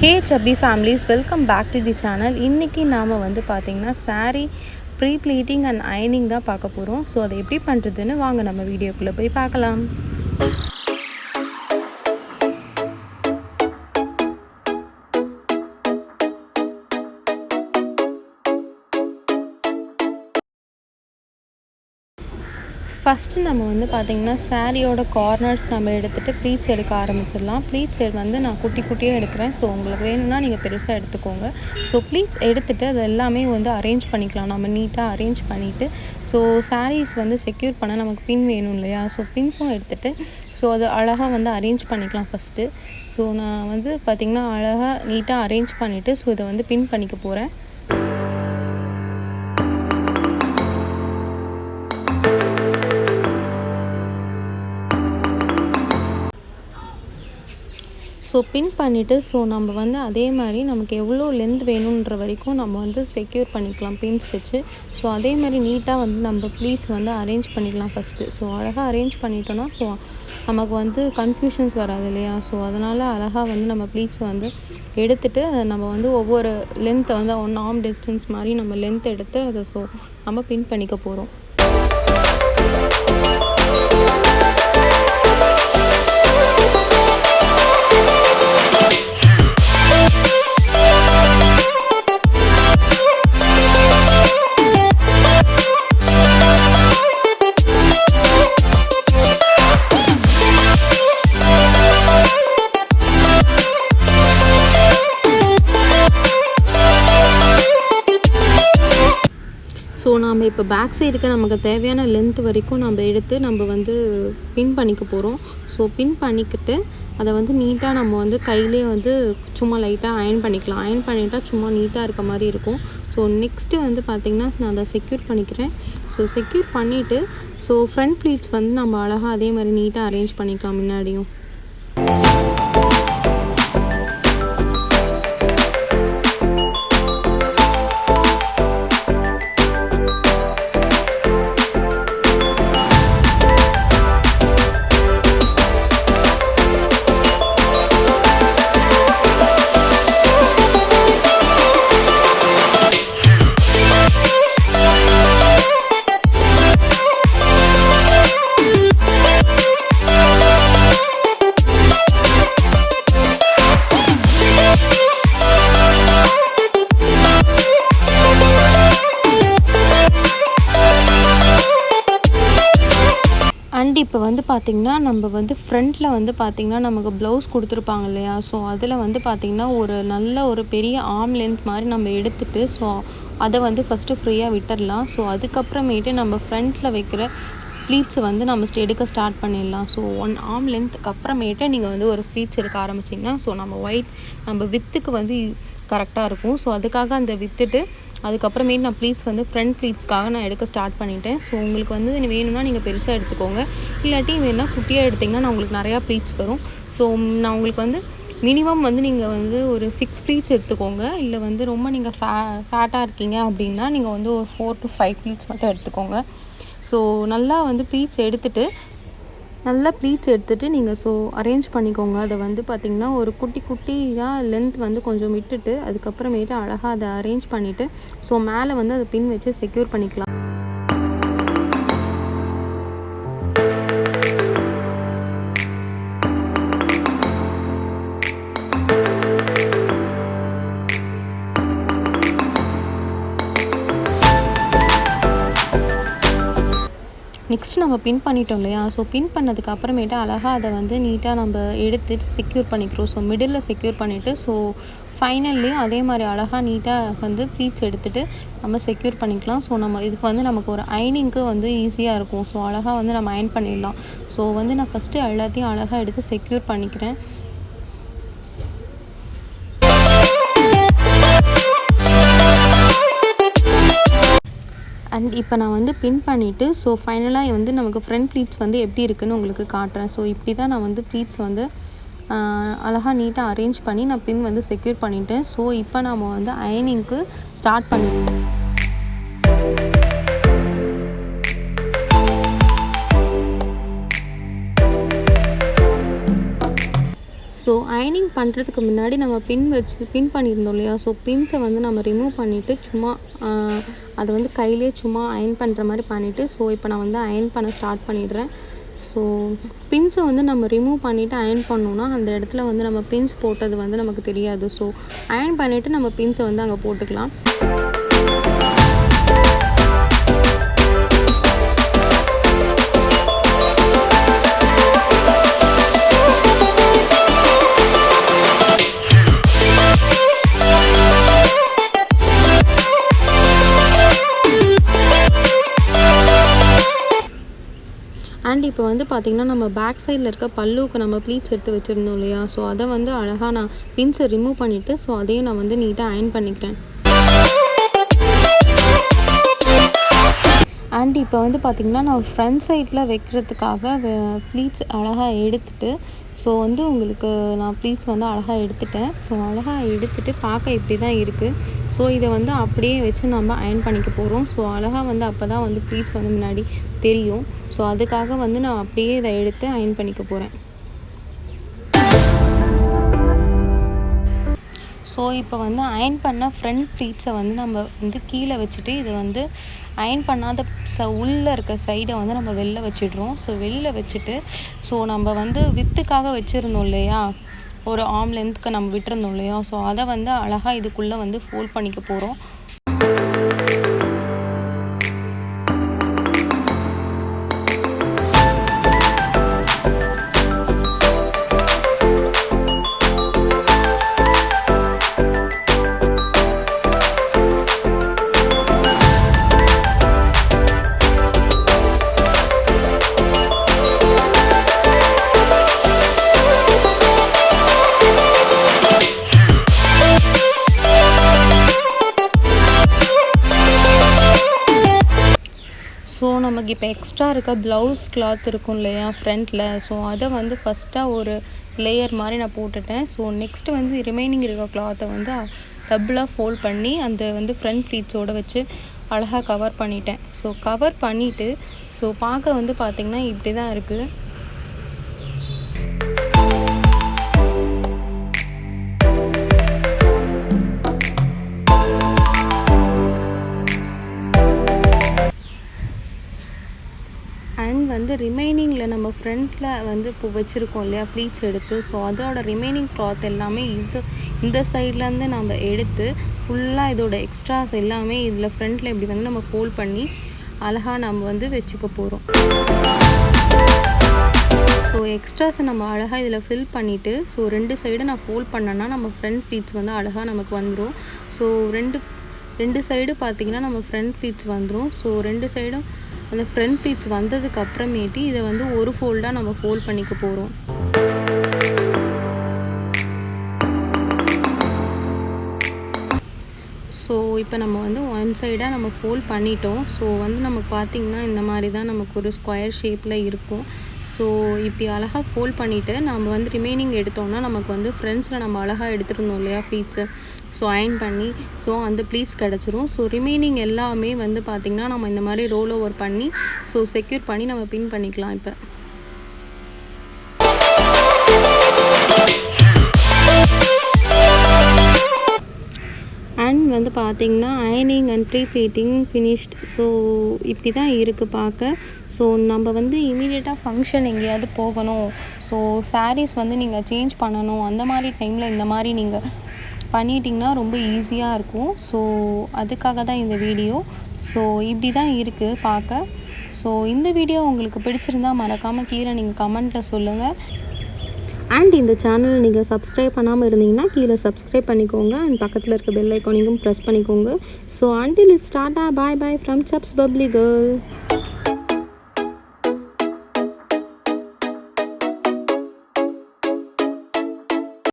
Hey Chubby Families, welcome back to the channel. இன்னைக்கு நாம வந்து பாத்தீங்கன்னா saree pre-pleating and ironing தான் பார்க்க போறோம். ஸோ அதை எப்படி பண்ணுறதுன்னு வாங்க நம்ம வீடியோக்குள்ளே போய் பார்க்கலாம். ஃபஸ்ட்டு நம்ம வந்து பார்த்திங்கன்னா சாரியோட கார்னர்ஸ் நம்ம எடுத்துகிட்டு ப்ளீட்ஸ் எடுக்க ஆரம்பிச்சிடலாம். ப்ளீட்ஸ் வந்து நான் குட்டி குட்டியாக எடுக்கிறேன். ஸோ உங்களுக்கு வேணும்னா நீங்கள் பெருசாக எடுத்துக்கோங்க. ஸோ ப்ளீட்ஸ் எடுத்துகிட்டு அது எல்லாமே வந்து அரேஞ்ச் பண்ணிக்கலாம். நம்ம நீட்டாக அரேஞ்ச் பண்ணிவிட்டு ஸோ சாரீஸ் வந்து செக்யூர் பண்ண நமக்கு பின் வேணும் இல்லையா? ஸோ பின்ஸும் எடுத்துகிட்டு ஸோ அது அழகாக வந்து அரேஞ்ச் பண்ணிக்கலாம் ஃபஸ்ட்டு. ஸோ நான் வந்து பார்த்திங்கன்னா அழகாக நீட்டாக அரேஞ்ச் பண்ணிவிட்டு ஸோ இதை வந்து பின் பண்ணிக்க போகிறேன். ஸோ பின் பண்ணிவிட்டு ஸோ நம்ம வந்து அதே மாதிரி நமக்கு எவ்வளோ லென்த் வேணுன்ற வரைக்கும் நம்ம வந்து செக்யூர் பண்ணிக்கலாம் பின்ஸ் வச்சு. ஸோ அதே மாதிரி நீட்டாக வந்து நம்ம ப்ளீட்ஸ் வந்து அரேஞ்ச் பண்ணிக்கலாம் ஃபஸ்ட்டு. ஸோ அழகாக அரேஞ்ச் பண்ணிட்டோன்னா ஸோ நமக்கு வந்து கன்ஃபியூஷன்ஸ் வராது இல்லையா? ஸோ அதனால் அழகாக வந்து நம்ம ப்ளீட்ஸ் வந்து எடுத்துகிட்டு நம்ம வந்து ஒவ்வொரு லென்த்தை வந்து 1 ஆர்ம் டிஸ்டன்ஸ் மாதிரி நம்ம லென்த் எடுத்து அதை ஸோ நம்ம பின் பண்ணிக்க போகிறோம். ஸோ நம்ம இப்போ பேக் சைடுக்கு நமக்கு தேவையான லென்த் வரைக்கும் நம்ம எடுத்து நம்ம வந்து பின் பண்ணிக்க போகிறோம். ஸோ பின் பண்ணிக்கிட்டு அதை வந்து நீட்டாக நம்ம வந்து கையிலே வந்து சும்மா லைட்டாக அயர்ன் பண்ணிக்கலாம். அயர்ன் பண்ணிட்டால் சும்மா நீட்டாக இருக்க மாதிரி இருக்கும். ஸோ நெக்ஸ்ட்டு வந்து பார்த்திங்கன்னா நான் அதை செக்யூர் பண்ணிக்கிறேன். ஸோ செக்யூர் பண்ணிவிட்டு ஸோ ஃப்ரண்ட் ப்ளீட்ஸ் வந்து நம்ம அழகாக அதே மாதிரி நீட்டாக அரேஞ்ச் பண்ணிக்கலாம் முன்னாடியும். அண்ட் இப்போ வந்து பார்த்திங்கன்னா நம்ம வந்து ஃப்ரண்ட்டில் வந்து பார்த்திங்கன்னா நமக்கு ப்ளவுஸ் கொடுத்துருப்பாங்க இல்லையா? ஸோ அதில் வந்து பார்த்திங்கன்னா ஒரு நல்ல ஒரு பெரிய ஆர்ம் லென்த் மாதிரி நம்ம எடுத்துகிட்டு ஸோ அதை வந்து ஃபஸ்ட்டு ஃப்ரீயாக விட்டுடலாம். ஸோ அதுக்கப்புறமேட்டு நம்ம ஃப்ரண்ட்டில் வைக்கிற ப்ளீட்ஸை வந்து நம்ம எடுக்க ஸ்டார்ட் பண்ணிடலாம். ஸோ 1 ஆர்ம் லென்த்துக்கு அப்புறமேட்டு நீங்கள் வந்து ஒரு ப்ளீட்ஸ் எடுக்க ஆரம்பிச்சிங்கன்னா ஸோ நம்ம வித்துக்கு வந்து கரெக்டாக இருக்கும். ஸோ அதுக்காக அந்த வித்துட்டு அதுக்கப்புறமேட்டு நான் ப்ளீட்ஸ் வந்து ஃப்ரண்ட் ப்ளீட்ஸ்க்காக நான் எடுக்க ஸ்டார்ட் பண்ணிட்டேன். ஸோ உங்களுக்கு வந்து வேணும்னா நீங்கள் பெருசாக எடுத்துக்கோங்க. இல்லாட்டி வேணுன்னா குட்டியாக எடுத்திங்கன்னா நான் உங்களுக்கு நிறையா ப்ளீட்ஸ் வரும். ஸோ நான் உங்களுக்கு வந்து மினிமம் வந்து நீங்கள் வந்து ஒரு 6 ப்ளீட்ஸ் எடுத்துக்கோங்க. இல்லை வந்து ரொம்ப நீங்கள் ஃபேட்டாக இருக்கீங்க அப்படின்னா நீங்கள் வந்து ஒரு 4 to 5 ப்ளீட்ஸ் மட்டும் எடுத்துக்கோங்க. ஸோ நல்லா வந்து ப்ளீட்ஸ் எடுத்துகிட்டு நீங்கள் ஸோ அரேஞ்ச் பண்ணிக்கோங்க. அதை வந்து பார்த்திங்கன்னா ஒரு குட்டியாக லென்த் வந்து கொஞ்சம் விட்டுட்டு அதுக்கப்புறமேட்டு அழகாக அதை அரேஞ்ச் பண்ணிவிட்டு ஸோ மேலே வந்து அதை பின் வச்சு செக்யூர் பண்ணிக்கலாம். நெக்ஸ்ட் நம்ம பின் பண்ணிட்டோம் இல்லையா? ஸோ பின் பண்ணதுக்கு அப்புறமேட்டு அழகாக அதை வந்து நீட்டாக நம்ம எடுத்து செக்யூர் பண்ணிக்கிறோம். ஸோ மிடில் செக்யூர் பண்ணிவிட்டு ஸோ ஃபைனல்லையும் அதே மாதிரி அழகாக நீட்டாக வந்து ப்ளீட்ஸ் எடுத்துகிட்டு நம்ம செக்யூர் பண்ணிக்கலாம். ஸோ நம்ம இதுக்கு வந்து நமக்கு ஒரு அயனிங்க்கு வந்து ஈஸியாக இருக்கும். ஸோ அழகாக வந்து நம்ம அயன் பண்ணிடலாம். ஸோ வந்து நான் ஃபஸ்ட்டு எல்லாத்தையும் அழகாக எடுத்து செக்யூர் பண்ணிக்கிறேன். அண்ட் இப்போ நான் வந்து பின் பண்ணிவிட்டு ஸோ ஃபைனலாக வந்து நமக்கு ஃப்ரண்ட் ப்ளீட்ஸ் வந்து எப்படி இருக்குதுன்னு உங்களுக்கு காட்டுறேன். ஸோ இப்படி தான் நான் வந்து ப்ளீட்ஸ் வந்து அழகாக நீட்டாக அரேஞ்ச் பண்ணி நான் பின் வந்து செக்யூர் பண்ணிட்டேன். ஸோ இப்போ நம்ம வந்து அயனிங்க்கு ஸ்டார்ட் பண்ணிடுவோம். ஸோ அயனிங் பண்ணுறதுக்கு முன்னாடி நம்ம பின் பண்ணியிருந்தோம் இல்லையா, ஸோ பின்ஸை வந்து நம்ம ரிமூவ் பண்ணிவிட்டு சும்மா அதை வந்து கையிலே சும்மா அயன் பண்ணுற மாதிரி பண்ணிவிட்டு, ஸோ இப்போ நான் வந்து அயன் பண்ண ஸ்டார்ட் பண்ணிடுறேன். ஸோ பின்ஸை வந்து நம்ம ரிமூவ் பண்ணிவிட்டு அயன் பண்ணோன்னா அந்த இடத்துல வந்து நம்ம பின்ஸ் போட்டது வந்து நமக்கு தெரியாது. ஸோ அயன் பண்ணிவிட்டு நம்ம பின்ஸை வந்து அங்கே போட்டுக்கலாம். அண்ட் இப்போ வந்து பார்த்திங்கன்னா நம்ம பேக் சைடில் இருக்க பல்லுவுக்கு நம்ம ப்ளீட்ஸ் எடுத்து வச்சுருந்தோம் இல்லையா, ஸோ அதை வந்து அழகாக நான் பின்ஸை ரிமூவ் பண்ணிவிட்டு ஸோ அதையும் நான் வந்து நீட்டாக அயன் பண்ணிக்கிறேன். அண்ட் இப்போ வந்து பார்த்திங்கன்னா நான் ஃப்ரண்ட் சைடில் வைக்கிறதுக்காக ப்ளீட்ஸ் அழகாக எடுத்துகிட்டு ஸோ வந்து உங்களுக்கு நான் ப்ளீட்ஸ் வந்து அழகாக எடுத்துட்டேன். ஸோ அழகாக எடுத்துகிட்டு பார்க்க இப்படி தான் இருக்குது. ஸோ இதை வந்து அப்படியே வச்சு நம்ம அயன் பண்ணிக்க போகிறோம். ஸோ அழகாக வந்து அப்போ தான் வந்து ப்ளீட்ஸ் வந்து முன்னாடி தெரியும். ஸோ அதுக்காக வந்து நான் அப்படியே இதை எடுத்து அயன் பண்ணிக்க போகிறேன். ஸோ இப்போ வந்து அயன் பண்ண ஃப்ரண்ட் ப்ளீட்ஸை வந்து நம்ம வந்து கீழே வச்சுட்டு இதை வந்து அயன் பண்ணாத உள்ளே இருக்க சைடை வந்து நம்ம வெளில வச்சிடுறோம். ஸோ வெளில வச்சுட்டு ஸோ நம்ம வந்து வித்துக்காக வச்சுருந்தோம் இல்லையா, ஒரு ஆர்ம் லென்த்துக்கு நம்ம விட்டுருந்தோம் இல்லையா, ஸோ அதை வந்து அழகாக இதுக்குள்ளே வந்து ஃபோல்ட் பண்ணிக்க போகிறோம். ஸோ நமக்கு இப்போ எக்ஸ்ட்ரா இருக்க ப்ளவுஸ் கிளாத் இருக்கும் இல்லையா ஃப்ரண்ட்டில், ஸோ அதை வந்து ஃபஸ்ட்டாக ஒரு லேயர் மாதிரி நான் போட்டுட்டேன். ஸோ நெக்ஸ்ட்டு வந்து ரிமைனிங் இருக்க கிளாத்தை வந்து டபுளாக ஃபோல்ட் பண்ணி அந்த வந்து ஃப்ரண்ட் ப்ளீட்ஸோடு வச்சு அழகாக கவர் பண்ணிட்டேன். ஸோ கவர் பண்ணிவிட்டு ஸோ பார்க்க வந்து பார்த்திங்கன்னா இப்படி தான் இருக்குது. அண்ட் வந்து ரிமைனிங்கில் நம்ம ஃப்ரண்ட்டில் வந்து இப்போ வச்சுருக்கோம் இல்லையா ப்ளீட்ஸ் எடுத்து, ஸோ அதோட ரிமைனிங் கிளாத் எல்லாமே இந்த சைட்லேருந்து நம்ம எடுத்து ஃபுல்லாக இதோட எக்ஸ்ட்ராஸ் எல்லாமே இதில் ஃப்ரண்ட்டில் இப்படி வந்து நம்ம ஃபோல்ட் பண்ணி அழகாக நம்ம வந்து வச்சுக்க போகிறோம். ஸோ எக்ஸ்ட்ராஸை நம்ம அழகாக இதில் ஃபில் பண்ணிவிட்டு ஸோ 2 சைடு நான் ஃபோல்ட் பண்ணேன்னா நம்ம ஃப்ரண்ட் ப்ளீட்ஸ் வந்து அழகாக நமக்கு வந்துடும். ஸோ ரெண்டு சைடு பார்த்திங்கன்னா நம்ம ஃப்ரண்ட் ப்ளீட்ஸ் வந்துடும். ஸோ 2 சைடும் அந்த ஃப்ரண்ட் ப்ளீட்ஸ் வந்ததுக்கு அப்புறமேட்டு இதை வந்து ஒரு ஃபோல்டாக நம்ம ஃபோல்ட் பண்ணிக்க போகிறோம். ஸோ இப்போ நம்ம வந்து ஒன் சைடாக நம்ம ஃபோல்ட் பண்ணிட்டோம். ஸோ வந்து நமக்கு பார்த்திங்கன்னா இந்த மாதிரி தான் நமக்கு ஒரு ஸ்கொயர் ஷேப்பில் இருக்கும். ஸோ இப்படி அழகாக ஃபோல்ட் பண்ணிவிட்டு நம்ம வந்து ரிமைனிங் எடுத்தோம்னா நமக்கு வந்து ஃப்ரண்ட்ஸில் நம்ம அழகாக எடுத்துருந்தோம் இல்லையா ப்ளீட்ஸு, ஸோ அயன் பண்ணி ஸோ அந்த ப்ளீட்ஸ் கிடச்சிரும். ஸோ ரிமைனிங் எல்லாமே வந்து பார்த்திங்கன்னா நம்ம இந்த மாதிரி ரோல் ஓவர் பண்ணி ஸோ செக்யூர் பண்ணி நம்ம பின் பண்ணிக்கலாம். இப்போ அண்ட் வந்து பார்த்திங்கன்னா அயனிங் அண்ட் ப்ரீப்ளீட்டிங் ஃபினிஷ்ட். ஸோ இப்படி தான் இருக்குது பார்க்க. ஸோ நம்ம வந்து இமீடியட்டாக ஃபங்க்ஷன் எங்கேயாவது போகணும், ஸோ சாரீஸ் வந்து நீங்கள் சேஞ்ச் பண்ணணும், அந்த மாதிரி டைமில் இந்த மாதிரி நீங்கள் பண்ணிட்டிங்கன்னா ரொம்ப ஈஸியாக இருக்கும். ஸோ அதுக்காக தான் இந்த வீடியோ. ஸோ இப்படி தான் இருக்குது பார்க்க. ஸோ இந்த வீடியோ உங்களுக்கு பிடிச்சிருந்தால் மறக்காமல் கீழே நீங்கள் கமெண்ட்டில் சொல்லுங்கள். அண்ட் இந்த சேனல் நீங்கள் சப்ஸ்கிரைப் பண்ணாமல் இருந்தீங்கன்னா கீழே சப்ஸ்கிரைப் பண்ணிக்கோங்க. அண்ட் பக்கத்தில் இருக்க பெல் ஐக்கானையும் ப்ரெஸ் பண்ணிக்கோங்க. So until it's Tata bye bye from Chubz Bubbly Girl.